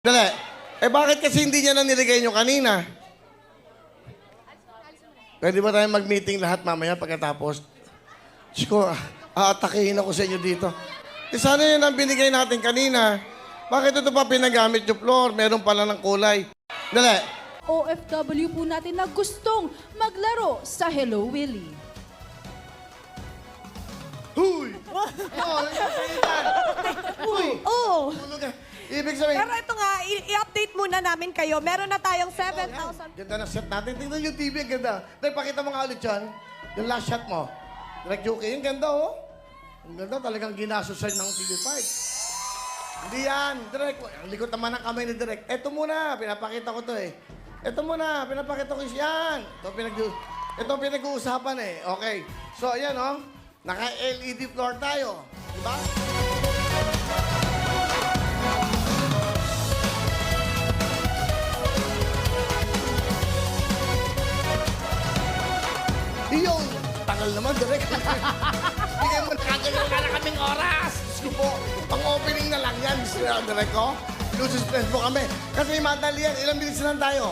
Dali. Bakit kasi hindi niya na nilagay nyo kanina? Pwede ba tayo mag-meeting lahat mamaya pagkatapos? Diyos ko, aatakihin ako sa inyo dito. Sana yun ang binigay natin kanina. Bakit ito pa pinagamit yung floor? Meron pala ng kulay. Dali. OFW po natin na gustong maglaro sa Hello Willy. Huy! Oh, nagkakaitan! Huy! Oo. Tulog ka. Ibig sabihin... Pero ito nga, i-update muna namin kayo. Meron na tayong 7,000. Ganda ng set natin. Tingnan yung TV, ang ganda. Dahil pakita mo nga ulit yan. Yung last shot mo. Direct Yuki, yung ganda oh. Ang ganda, talagang ginasusan ng TV5. Hindi yan, Direct. Ang likot naman ng kamay ni Direct. Eto muna, pinapakita ko to eh. Eto muna, pinapakita ko yan. Ito pinag-uusapan eh. Okay. So, ayan oh. Naka-LED floor tayo. Diba? Iyon! Tagal naman, Direk. Bigyan mo, nakagalaw na kaming oras. Diyos ko po, pang-opening na lang yan. Gusto na, Direk, ko. Lusus stress mo kami. Kasi madali yan, ilang minutes lang tayo.